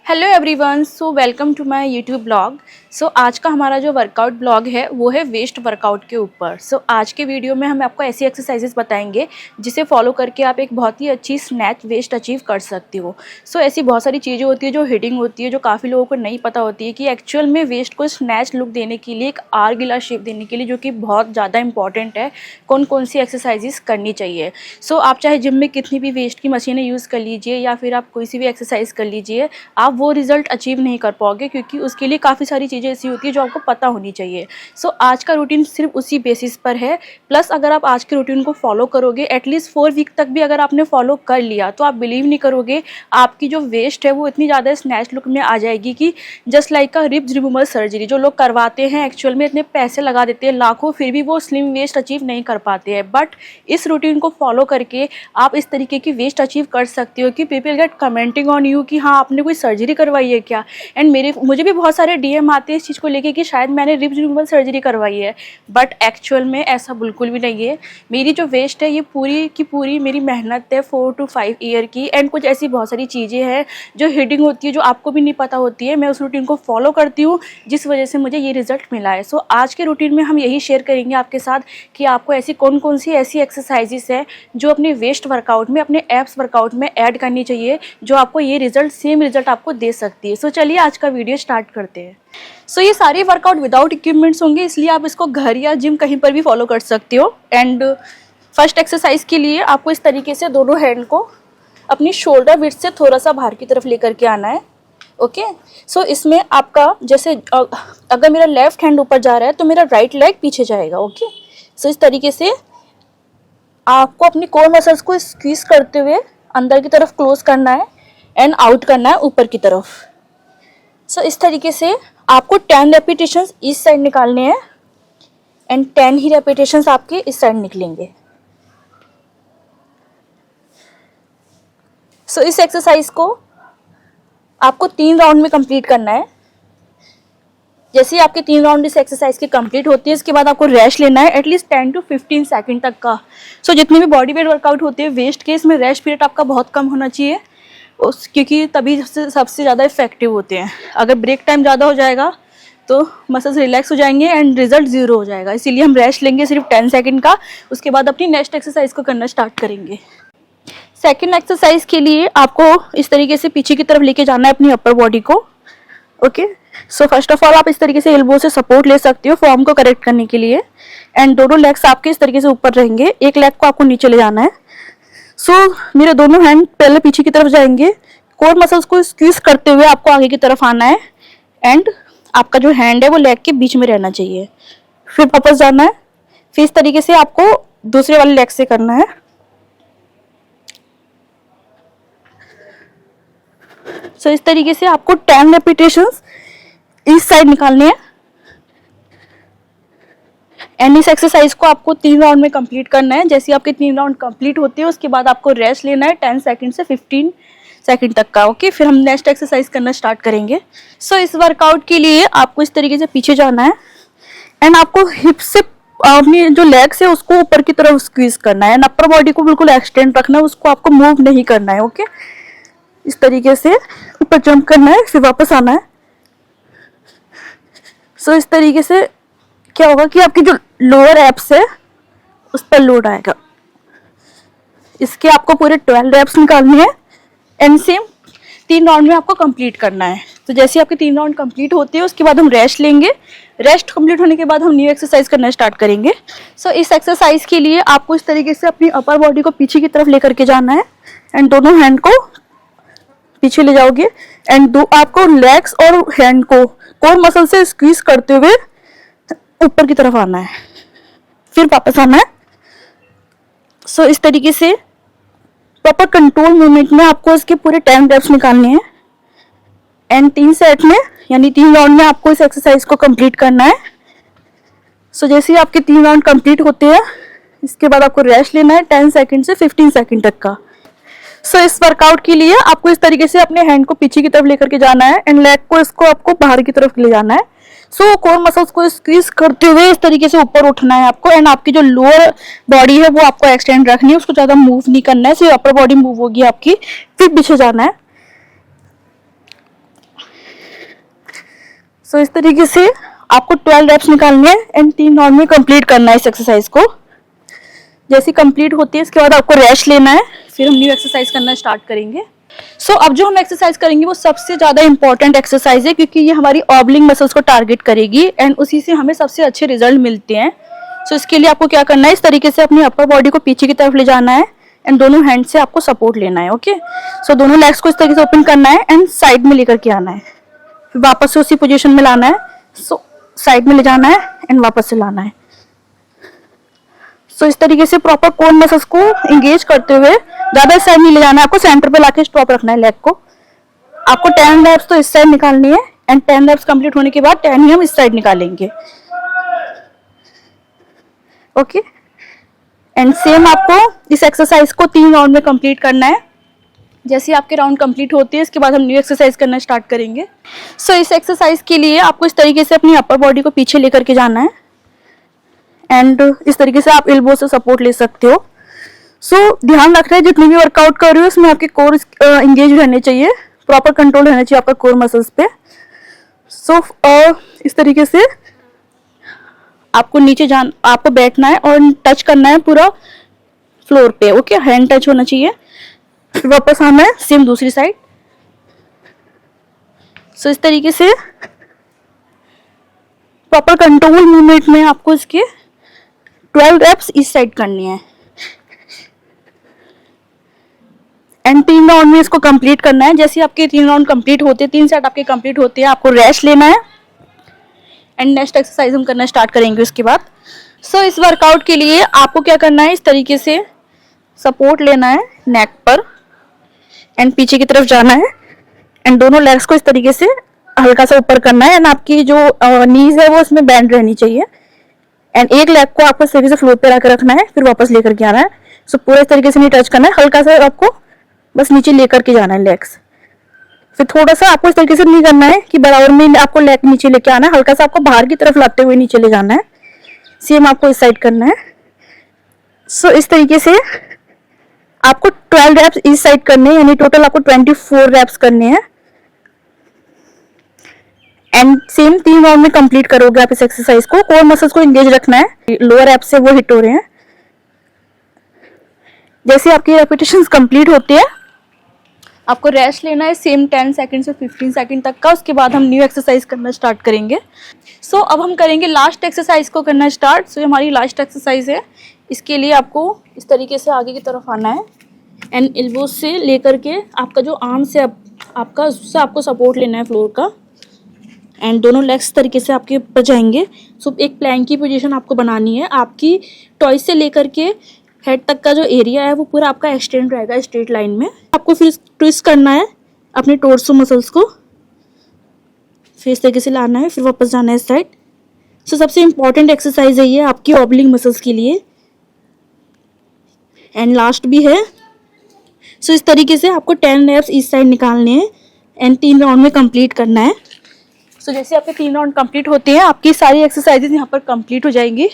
Hello everyone, so welcome to my YouTube blog. आज का हमारा जो वर्कआउट ब्लॉग है वो है वेस्ट वर्कआउट के ऊपर। आज के वीडियो में हम आपको ऐसी एक्सरसाइजेस बताएंगे जिसे फॉलो करके आप एक बहुत ही अच्छी स्नैच वेस्ट अचीव कर सकती हो। ऐसी बहुत सारी चीज़ें होती है जो हिडिंग होती है, जो काफ़ी लोगों को नहीं पता होती है कि एक्चुअल में वेस्ट को स्नैच लुक देने के लिए, एक आर गिला शेप देने के लिए, जो कि बहुत ज़्यादा इंपॉर्टेंट है, कौन कौन सी एक्सरसाइजेस करनी चाहिए। आप चाहे जिम में कितनी भी वेस्ट की मशीनें यूज़ कर लीजिए या फिर आप कोई सी भी एक्सरसाइज कर लीजिए, आप वो रिजल्ट अचीव नहीं कर पाओगे, क्योंकि उसके लिए काफ़ी सारी चीज़ें ऐसी होती है जो आपको पता होनी चाहिए। आज का रूटीन सिर्फ उसी बेसिस पर है। प्लस अगर आप आज के रूटीन को फॉलो करोगे, एटलीस्ट 4 वीक तक भी अगर आपने फॉलो कर लिया, तो आप बिलीव नहीं करोगे, आपकी जो वेस्ट है वो इतनी ज़्यादा स्नैच लुक में आ जाएगी कि जस्ट लाइक अ रिब्स रिमूवल सर्जरी। जो लोग करवाते हैं एक्चुअल में इतने पैसे लगा देते हैं लाखों, फिर भी वो स्लिम वेस्ट अचीव नहीं कर पाते हैं। बट इस रूटीन को फॉलो करके आप इस तरीके की वेस्ट अचीव कर सकते हो कि people get commenting on you कि हाँ, आपने कोई सर्जरी करवाई है क्या। एंड मुझे भी बहुत सारे डीएम आते हैं इस चीज़ को लेके कि शायद मैंने रिब्स रिमूवल सर्जरी करवाई है, बट एक्चुअल में ऐसा बिल्कुल भी नहीं है। मेरी जो वेस्ट है ये पूरी की पूरी मेरी मेहनत है 4 to 5 ईयर की। एंड कुछ ऐसी बहुत सारी चीज़ें हैं जो हिडिंग होती है, जो आपको भी नहीं पता होती है। मैं उस रूटीन को फॉलो करती हूँ जिस वजह से मुझे ये रिजल्ट मिला है। आज के रूटीन में हम यही शेयर करेंगे आपके साथ कि आपको ऐसी कौन कौन सी ऐसी एक्सरसाइजेस है जो अपने वेस्ट वर्कआउट में, अपने एब्स वर्कआउट में ऐड करनी चाहिए, जो आपको ये रिजल्ट, सेम रिजल्ट आपको दे सकती है। चलिए आज का वीडियो स्टार्ट करते हैं। ये सारे वर्कआउट विदाउट इक्विपमेंट्स होंगे, इसलिए आप इसको घर या जिम कहीं पर भी फॉलो कर सकते हो। एंड फर्स्ट एक्सरसाइज के लिए आपको इस तरीके से दोनों हैंड को अपनी शोल्डर विड्थ से थोड़ा सा बाहर की तरफ लेकर के आना है। ओके, इसमें आपका जैसे अगर मेरा लेफ्ट हैंड ऊपर जा रहा है तो मेरा राइट लेग पीछे जाएगा। ओके, इस तरीके से आपको अपनी कोर मसल्स को स्क्वीज करते हुए अंदर की तरफ क्लोज करना है एंड आउट करना है ऊपर की तरफ। इस तरीके से आपको 10 रेपिटेशंस इस साइड निकालने हैं एंड 10 ही रेपिटेशंस आपके इस साइड निकलेंगे। इस एक्सरसाइज को आपको 3 राउंड में कंप्लीट करना है। जैसे ही आपके 3 राउंड इस एक्सरसाइज की कंप्लीट होती है, इसके बाद आपको रेस्ट लेना है एटलीस्ट 10 to 15 सेकंड तक का। जितने भी बॉडी वेट वर्कआउट होते हैं वेस्ट के, इसमें रेस्ट पीरियड आपका बहुत कम होना चाहिए, क्योंकि तभी सबसे ज़्यादा इफेक्टिव होते हैं। अगर ब्रेक टाइम ज़्यादा हो जाएगा तो मसल्स रिलैक्स हो जाएंगे एंड रिजल्ट ज़ीरो हो जाएगा। इसीलिए हम रेस्ट लेंगे सिर्फ 10 सेकंड का, उसके बाद अपनी नेक्स्ट एक्सरसाइज को करना स्टार्ट करेंगे। सेकंड एक्सरसाइज के लिए आपको इस तरीके से पीछे की तरफ लेके जाना है अपनी अपर बॉडी को। ओके, फर्स्ट ऑफ ऑल आप इस तरीके से एल्बो से सपोर्ट ले सकते हो फॉर्म को करेक्ट करने के लिए। एंड दोनों लेग्स आपके इस तरीके से ऊपर रहेंगे, एक लेग को आपको नीचे ले जाना है। मेरे दोनों हैंड पहले पीछे की तरफ जाएंगे, कोर मसल्स को स्क्वीज करते हुए आपको आगे की तरफ आना है एंड आपका जो हैंड है वो लेग के बीच में रहना चाहिए। फिर वापस जाना है, फिर इस तरीके से आपको दूसरे वाले लेग से करना है। इस तरीके से आपको 10 रेपिटेशंस इस साइड निकालने हैं एंड इस एक्सरसाइज को आपको 3 राउंड में कंप्लीट करना है। जैसे आपके 3 राउंड कंप्लीट होते हैं उसके बाद आपको रेस्ट लेना है 10 सेकंड से 15 सेकंड तक का। ओके, फिर हम नेक्स्ट एक्सरसाइज करना स्टार्ट करेंगे। इस वर्कआउट के लिए आपको इस तरीके से पीछे जाना है एंड आपको हिप से अपनी जो लेग्स है उसको ऊपर की तरफ स्क्वीज करना है एंड अपर बॉडी को बिल्कुल एक्सटेंड रखना है, उसको आपको मूव नहीं करना है। ओके, इस तरीके से ऊपर जंप करना है, फिर वापस आना है। इस तरीके से क्या होगा कि आपकी जो लोअर एब्स है उस पर लोड आएगा। इसके आपको पूरे 12 एब्स निकालने हैं एंड सेम 3 राउंड में आपको कंप्लीट करना है। जैसे आपके 3 राउंड कंप्लीट होते हैं उसके बाद हम रेस्ट लेंगे। रेस्ट कंप्लीट होने के बाद हम न्यू एक्सरसाइज करना स्टार्ट करेंगे। इस एक्सरसाइज के लिए आपको इस तरीके से अपनी अपर बॉडी को पीछे की तरफ लेकर के जाना है एंड दोनों हैंड को पीछे ले जाओगे एंड आपको लेग्स और हैंड को कोर मसल से स्क्वीज करते हुए ऊपर की तरफ आना है, फिर वापस आना है। इस तरीके से प्रॉपर कंट्रोल मूवमेंट में आपको इसके पूरे 10 रेप्स निकालने हैं एंड 3 सेट में यानी 3 राउंड में आपको इस एक्सरसाइज को कंप्लीट करना है। जैसे ही आपके 3 राउंड कंप्लीट होते हैं इसके बाद आपको रेस्ट लेना है 10 सेकंड से 15 सेकंड तक का। इस वर्कआउट के लिए आपको इस तरीके से अपने हैंड को पीछे की तरफ लेकर के जाना है एंड लेग को इसको आपको बाहर की तरफ ले जाना है। कोर मसल्स को स्क्वीज करते हुए इस तरीके से ऊपर उठना है आपको एंड आपकी जो लोअर बॉडी है वो आपको एक्सटेंड रखनी है, उसको ज्यादा मूव नहीं करना है। सिर्फ अपर बॉडी मूव होगी आपकी, फिर पीछे जाना है सो इस तरीके से आपको 12 रेप्स निकालने हैं एंड 3 राउंड में कंप्लीट करना है इस एक्सरसाइज को। जैसे कंप्लीट होती है इसके बाद आपको रेस्ट लेना है, फिर हम न्यू एक्सरसाइज करना स्टार्ट करेंगे। सो अब जो हम एक्सरसाइज करेंगे वो सबसे ज़्यादा इंपॉर्टेंट एक्सरसाइज है, क्योंकि ये हमारी ऑब्लिंग मसल्स को टारगेट करेगी एंड उसी से हमें सबसे अच्छे रिजल्ट मिलते हैं। सो इसके लिए आपको क्या करना है, इस तरीके से अपनी अपर बॉडी को पीछे की तरफ ले जाना है एंड दोनों हैंड से आपको सपोर्ट लेना है। ओके, सो दोनों लेग्स को इस तरीके से ओपन करना है एंड साइड में लेकर के आना है, फिर वापस से उसी पोजीशन में लाना है। सो साइड में ले जाना है एंड वापस से लाना है। सो इस तरीके से प्रॉपर कोर मसल्स को एंगेज करते हुए ज्यादा साइड नहीं ले जाना है, आपको सेंटर पे लाके स्टॉप रखना है लेग को। आपको 10 रेप्स तो इस साइड निकालनी है एंड 10 रेप्स कंप्लीट होने के बाद 10 ही हम इस साइड निकालेंगे। ओके, एंड सेम आपको इस एक्सरसाइज को 3 राउंड में कंप्लीट करना है। जैसे आपके राउंड कंप्लीट होते हैं इसके बाद हम न्यू एक्सरसाइज करना स्टार्ट करेंगे। सो इस एक्सरसाइज के लिए आपको इस तरीके से अपनी अपर बॉडी को पीछे लेकर के जाना है एंड इस तरीके से आप एल्बो से सपोर्ट ले सकते हो। सो ध्यान रखना है जितनी भी वर्कआउट कर रहे हो उसमें आपके कोर इंगेज रहने चाहिए, प्रॉपर कंट्रोल रहना चाहिए आपका कोर मसल्स पे। सो इस तरीके से आपको आपको बैठना है और टच करना है पूरा फ्लोर पे। ओके, हैंड टच होना चाहिए, फिर वापस आना है सेम दूसरी साइड। सो इस तरीके से प्रॉपर कंट्रोल मूवमेंट में आपको इसके 12 रेप्स इस साइड करनी है एंड 3 राउंड में इसको कंप्लीट करना है। जैसे आपके 3 राउंड कंप्लीट होते हैं, 3 सेट आपके कंप्लीट होते हैं, आपको रेस्ट लेना है एंड नेक्स्ट एक्सरसाइज हम करना स्टार्ट करेंगे उसके बाद। सो इस वर्कआउट के लिए आपको क्या करना है, इस तरीके से सपोर्ट लेना है नेक पर एंड पीछे की तरफ जाना है एंड दोनों लेग्स को इस तरीके से हल्का सा ऊपर करना है एंड आपकी जो नीज है वो इसमें बैंड रहनी चाहिए एंड एक लेग को आपको इस तरीके से फ्लोर पे रख रखना है, फिर वापस लेकर के आना है। सो पूरे इस तरीके से नहीं टच करना है, हल्का सा आपको बस नीचे लेकर के जाना है लेग्स। फिर थोड़ा सा आपको इस तरीके से नहीं करना है कि बराबर में आपको लेग नीचे लेके आना है, हल्का सा आपको बाहर की तरफ लाते हुए नीचे ले जाना है। सेम आपको इस साइड करना है। सो इस तरीके से आपको 12 रेप्स इस साइड करने हैं, यानी टोटल आपको 24 रेप्स करने हैं एंड सेम 3 राउंड में कंप्लीट करोगे आप इस एक्सरसाइज को। कोर मसल्स को एंगेज रखना है, लोअर एप्स से वो हिट हो रहे हैं। जैसे आपकी रेपिटेशंस कंप्लीट होती है आपको रेस्ट लेना है सेम 10 सेकंड से 15 सेकंड तक का, उसके बाद हम न्यू एक्सरसाइज करना स्टार्ट करेंगे। सो अब हम करेंगे लास्ट एक्सरसाइज को करना स्टार्ट। सो हमारी लास्ट एक्सरसाइज है, इसके लिए आपको इस तरीके से आगे की तरफ आना है एंड एल्बोज से लेकर के आपका जो आर्म से आपका उससे आपको सपोर्ट लेना है फ्लोर का एंड दोनों लेग्स तरीके से आपके ऊपर जाएंगे। सो एक प्लैंक की पोजीशन आपको बनानी है, आपकी टॉयज से लेकर के हेड तक का जो एरिया है वो पूरा आपका एक्सटेंड रहेगा स्ट्रेट लाइन में। आपको फिर ट्विस्ट करना है अपने टोर्सो मसल्स को, फिर इस तरीके से लाना है, फिर वापस जाना है इस साइड। सो सबसे इंपॉर्टेंट एक्सरसाइज है ये आपकी ऑब्लिंग मसल्स के लिए एंड लास्ट भी है। सो इस तरीके से आपको 10 रेप्स इस साइड निकालने हैं एंड 3 राउंड में कंप्लीट करना है। सो जैसे आपके 3 राउंड कंप्लीट होते हैं आपकी सारी एक्सरसाइजेज यहाँ पर कंप्लीट हो जाएंगी।